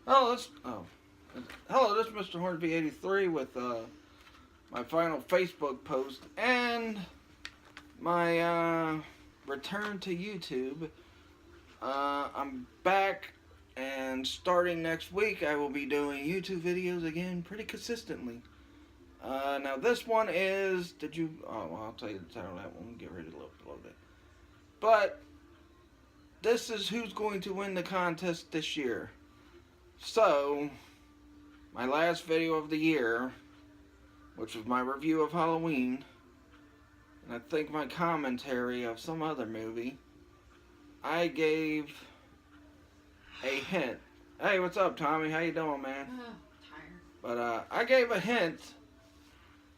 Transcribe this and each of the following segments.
Hello, this is Mr. Hornsby83 with my final Facebook post and my return to YouTube. I'm back, and starting next week, I will be doing YouTube videos again pretty consistently. Now this one is, I'll tell you the title of that one, get ready to load it. But this is who's going to win the contest this year. So, my last video of the year, which was my review of Halloween, and I think my commentary of some other movie, I gave a hint. Hey, what's up, Tommy? How you doing, man? Tired. But I gave a hint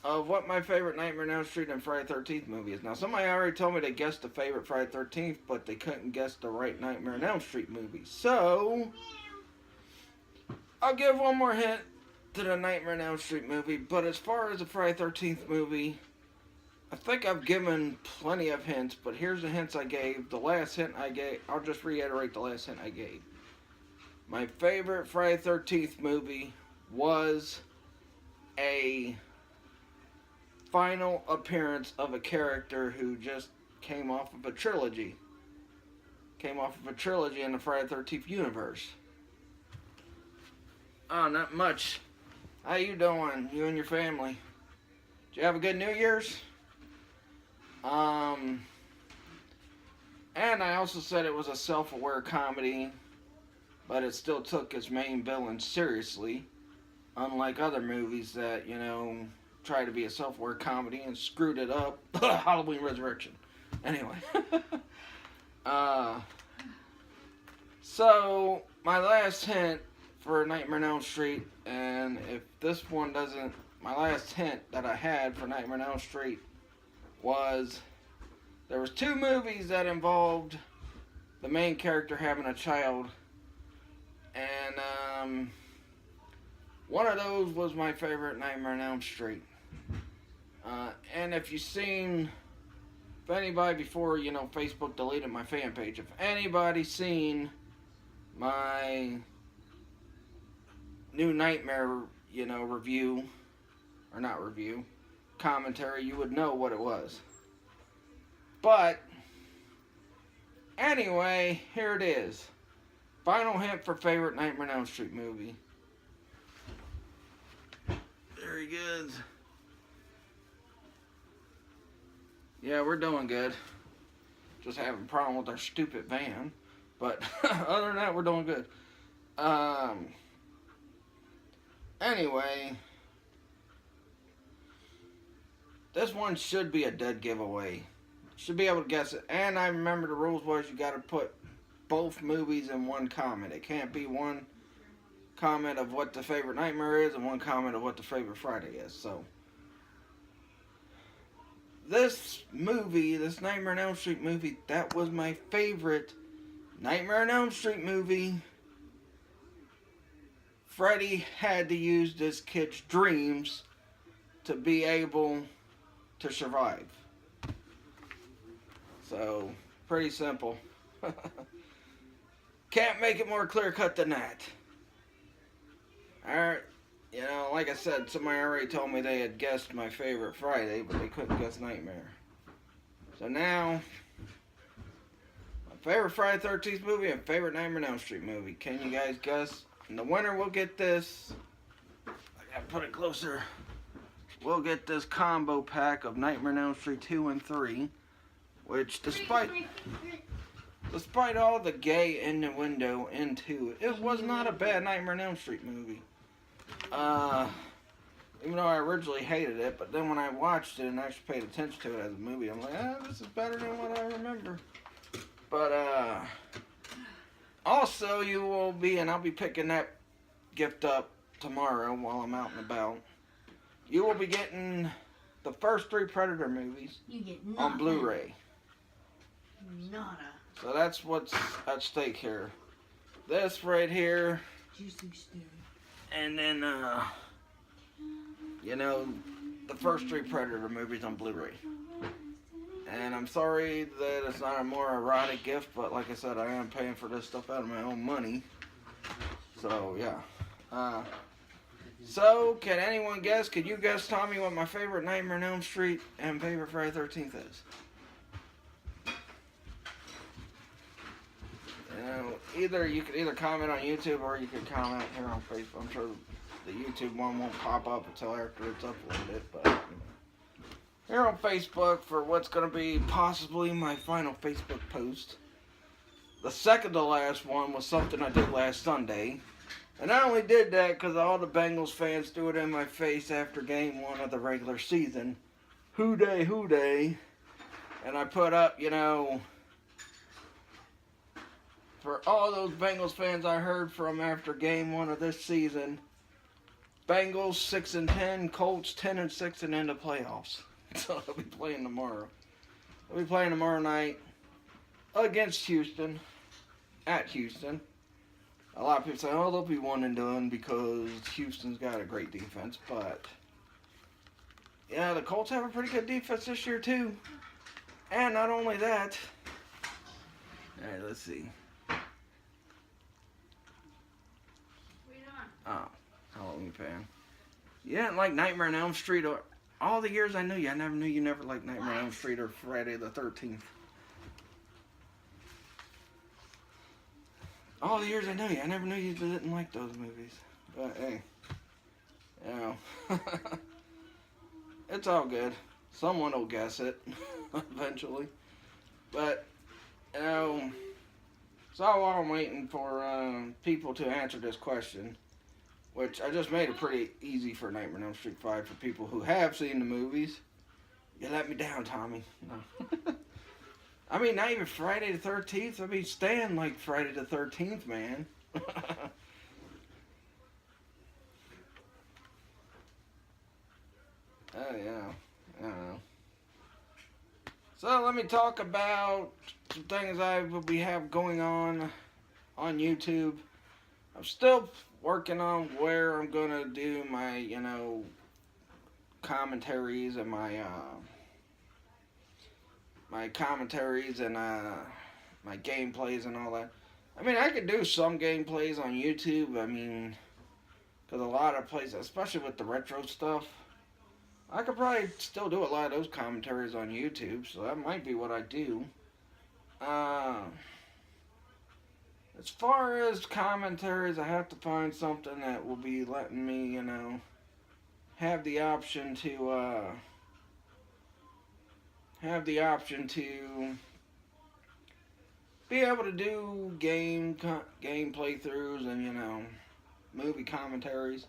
of what my favorite Nightmare on Elm Street and Friday the 13th movie is. Now, somebody already told me they guessed the favorite Friday the 13th, but they couldn't guess the right Nightmare on Elm Street movie. So, I'll give one more hint to the Nightmare on Elm Street movie, but as far as the Friday the 13th movie, I think I've given plenty of hints, but here's the hints I gave. The last hint I gave, I'll just reiterate the last hint I gave. My favorite Friday the 13th movie was a final appearance of a character who just came off of a trilogy. Came off of a trilogy in the Friday the 13th universe. Oh, not much. How you doing, you and your family? Did you have a good New Year's? And I also said it was a self-aware comedy, but it still took its main villain seriously, unlike other movies that, try to be a self-aware comedy and screwed it up. Halloween Resurrection. Anyway. So, my last hint for Nightmare on Elm Street, and if this one doesn't, my last hint that I had for Nightmare on Elm Street was there was two movies that involved the main character having a child, and one of those was my favorite Nightmare on Elm Street. And if anybody before, Facebook deleted my fan page, if anybody's seen my new Nightmare, review, or not review, commentary, you would know what it was. But, anyway, here it is. Final hint for favorite Nightmare on Elm Street movie. Very good. Yeah, we're doing good. Just having a problem with our stupid van. But, other than that, we're doing good. Anyway, this one should be a dead giveaway. Should be able to guess it. And I remember the rules was you got to put both movies in one comment. It can't be one comment of what the favorite Nightmare is and one comment of what the favorite Friday is. So, this movie, this Nightmare on Elm Street movie, that was my favorite Nightmare on Elm Street movie. Freddy had to use this kid's dreams to be able to survive. So, pretty simple. Can't make it more clear cut than that. Alright, like I said, somebody already told me they had guessed my favorite Friday, but they couldn't guess Nightmare. So now, my favorite Friday the 13th movie and favorite Nightmare on Elm Street movie. Can you guys guess? And the winner will get this. I gotta put it closer. We'll get this combo pack of Nightmare on Elm Street 2 and 3. Which, despite all the gay innuendo into it, it was not a bad Nightmare on Elm Street movie. Even though I originally hated it, but then when I watched it and actually paid attention to it as a movie, I'm like, this is better than what I remember. But, also, I'll be picking that gift up tomorrow while I'm out and about. You will be getting the first 3 Predator movies on Blu-ray. Nada. So that's what's at stake here. This right here. Juicy stew. And then, the first 3 Predator movies on Blu-ray. And I'm sorry that it's not a more erotic gift, but like I said, I am paying for this stuff out of my own money. So yeah. So can anyone guess? Could you guess, Tommy, what my favorite Nightmare on Elm Street and favorite Friday the 13th is? Either you could either comment on YouTube or you could comment here on Facebook. I'm sure the YouTube one won't pop up until after it's uploaded, but here on Facebook for what's going to be possibly my final Facebook post. The second to last one was something I did last Sunday. And I only did that because all the Bengals fans threw it in my face after game 1 of the regular season. Who day, who day. And I put up, for all those Bengals fans I heard from after game 1 of this season, Bengals 6-10, Colts 10-6 and in the playoffs. So they'll be playing tomorrow. They'll be playing tomorrow night against Houston, at Houston. A lot of people say, oh, they'll be 1-done because Houston's got a great defense, but yeah, the Colts have a pretty good defense this year too. And not only that, alright, let's see. Oh, Halloween fan. You didn't like Nightmare on Elm Street or all the years I knew you. I never knew you never liked Nightmare on Elm Street or Friday the 13th. All the years I knew you, I never knew you didn't like those movies. But hey, it's all good. Someone will guess it eventually. But so while I'm waiting for people to answer this question, which I just made it pretty easy for Nightmare on Elm Street 5 for people who have seen the movies. You let me down, Tommy. No. I mean, not even Friday the 13th. I mean, staying like Friday the 13th, man. Oh, yeah. I don't know. So, let me talk about some things we have going on YouTube. I'm still working on where I'm going to do my, commentaries and my commentaries and my gameplays and all that. I mean, I could do some gameplays on YouTube. I mean, because a lot of places, especially with the retro stuff, I could probably still do a lot of those commentaries on YouTube. So that might be what I do. As far as commentaries, I have to find something that will be letting me, have the option to be able to do game playthroughs and movie commentaries.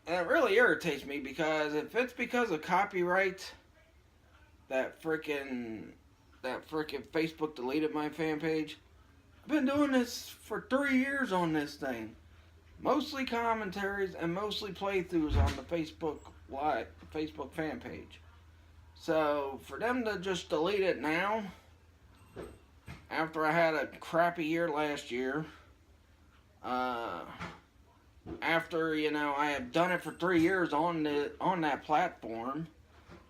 And it really irritates me because if it's because of copyright that frickin' Facebook deleted my fan page, I've been doing this for 3 years on this thing. Mostly commentaries and mostly playthroughs on the Facebook fan page. So, for them to just delete it now, after I had a crappy year last year, after, I have done it for 3 years on that platform,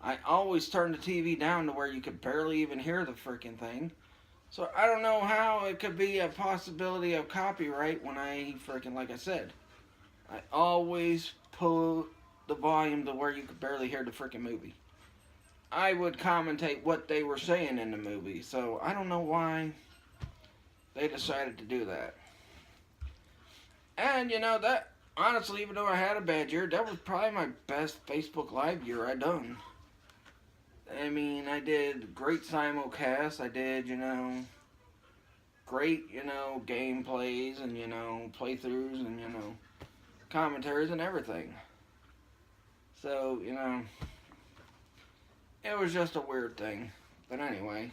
I always turn the TV down to where you could barely even hear the freaking thing. So, I don't know how it could be a possibility of copyright when like I said, I always put the volume to where you could barely hear the freaking movie. I would commentate what they were saying in the movie, so I don't know why they decided to do that. And, that, honestly, even though I had a bad year, that was probably my best Facebook Live year I done. I mean, I did great simulcasts, I did, great, gameplays and, playthroughs and, commentaries and everything. So, it was just a weird thing. But anyway.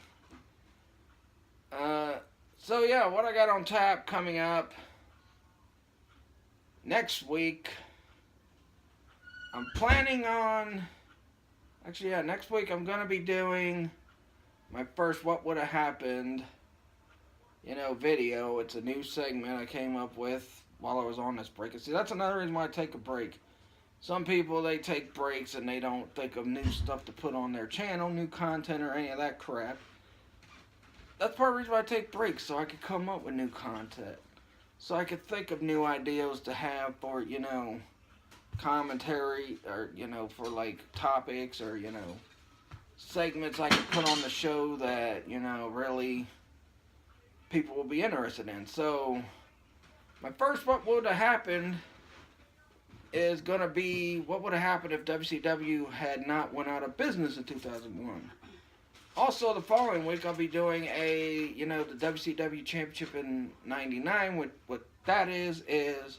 So yeah, what I got on tap coming up next week, I'm planning on, next week I'm going to be doing my first What Would Have Happened, video. It's a new segment I came up with while I was on this break. And see, that's another reason why I take a break. Some people, they take breaks and they don't think of new stuff to put on their channel, new content or any of that crap. That's part of the reason why I take breaks, so I can come up with new content. so I could think of new ideas to have for, commentary, or, for like topics, or, segments I could put on the show that, really people will be interested in. So, my first what would have happened is going to be what would have happened if WCW had not went out of business in 2001. Also, the following week I'll be doing the WCW Championship in '99. What that is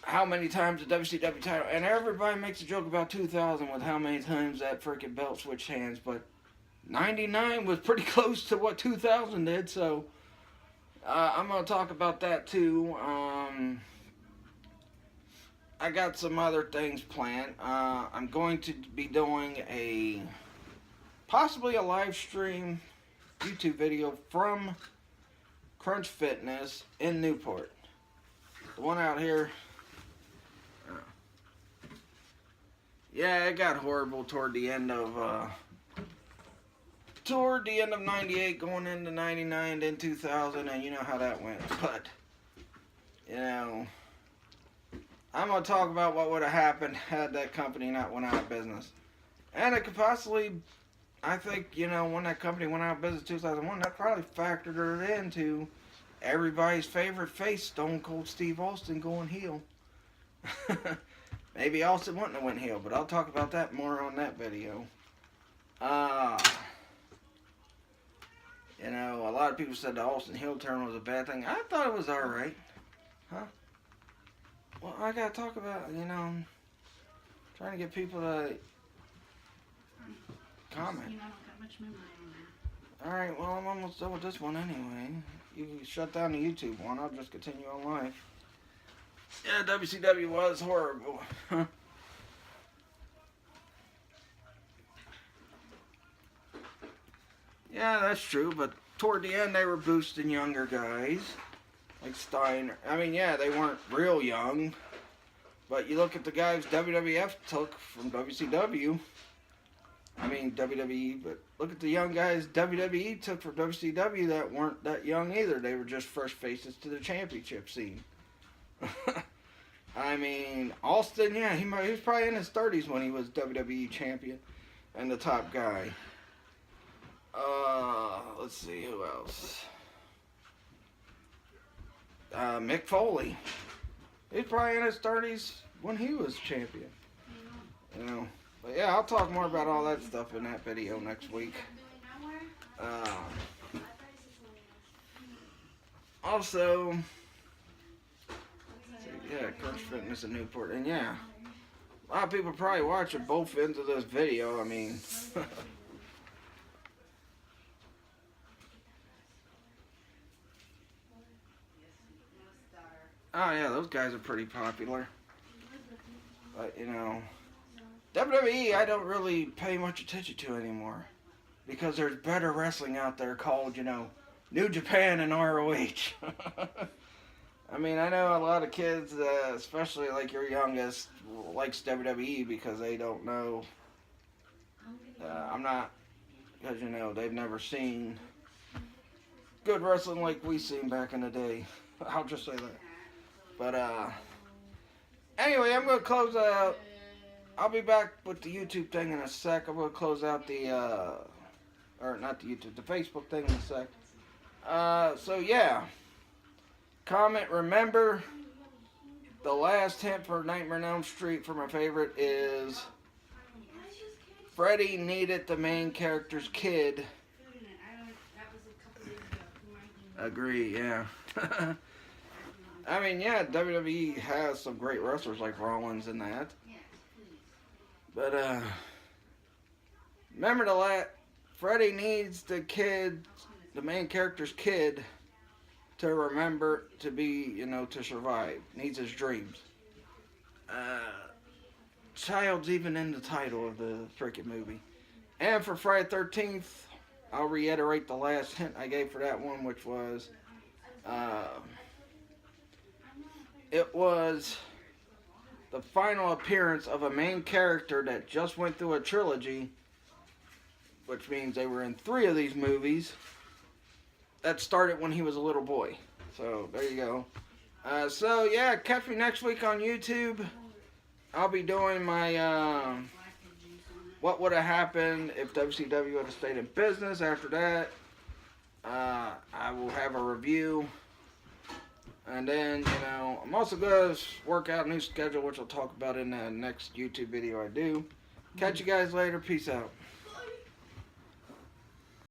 how many times the WCW title, and everybody makes a joke about 2000 with how many times that freaking belt switched hands, but 99 was pretty close to what 2000 did, so I'm going to talk about that too. I got some other things planned. I'm going to be doing possibly a live stream YouTube video from Crunch Fitness in Newport. The one out here. Yeah, it got horrible toward the end of '98, going into '99, then 2000, and you know how that went. But I'm going to talk about what would have happened had that company not went out of business. And it could possibly, I think, when that company went out of business in 2001, that probably factored it into everybody's favorite face, Stone Cold Steve Austin, going heel. Maybe Austin wouldn't have went heel, but I'll talk about that more on that video. A lot of people said the Austin heel turn was a bad thing. I thought it was alright. Huh? Well, I gotta talk about, trying to get people to comment. I don't got much memory on that. Alright, well, I'm almost done with this one anyway. You can shut down the YouTube one. I'll just continue on live. Yeah, WCW was horrible. Yeah, that's true, but toward the end they were boosting younger guys. Like Steiner. I mean, yeah, they weren't real young. But you look at the guys WWF took from WCW. I mean, WWE, but look at the young guys WWE took from WCW that weren't that young either. They were just first faces to the championship scene. I mean, Austin, yeah, he was probably in his 30s when he was WWE champion and the top guy. Let's see, who else? Mick Foley. He's probably in his 30s when he was champion. But yeah, I'll talk more about all that stuff in that video next week. Also, yeah, Crunch Fitness in Newport. And yeah, a lot of people probably watching both ends of this video. I mean, oh yeah, those guys are pretty popular. But WWE I don't really pay much attention to anymore. Because there's better wrestling out there called, New Japan and ROH. I mean, I know a lot of kids, especially like your youngest, likes WWE because they don't know. I'm not, because they've never seen good wrestling like we seen back in the day. I'll just say that. But anyway, I'm gonna close out. I'll be back with the YouTube thing in a sec. I'm gonna close out the or not the YouTube, the Facebook thing in a sec. So yeah. Comment, remember, the last hint for Nightmare on Elm Street for my favorite is Freddy needed the main character's kid. Agree, yeah. I mean, yeah, WWE has some great wrestlers like Rollins and that. But, remember Freddy needs the kid, the main character's kid, to remember to be, to survive. Needs his dreams. Child's even in the title of the freaking movie. And for Friday the 13th, I'll reiterate the last hint I gave for that one, which was, it was the final appearance of a main character that just went through a trilogy, which means they were in 3 of these movies, that started when he was a little boy. So there you go. So yeah, catch me next week on YouTube. I'll be doing my what would have happened if WCW would have stayed in business. After that, I will have a review. And then, I'm also going to work out a new schedule, which I'll talk about in the next YouTube video I do. Catch you guys later. Peace out.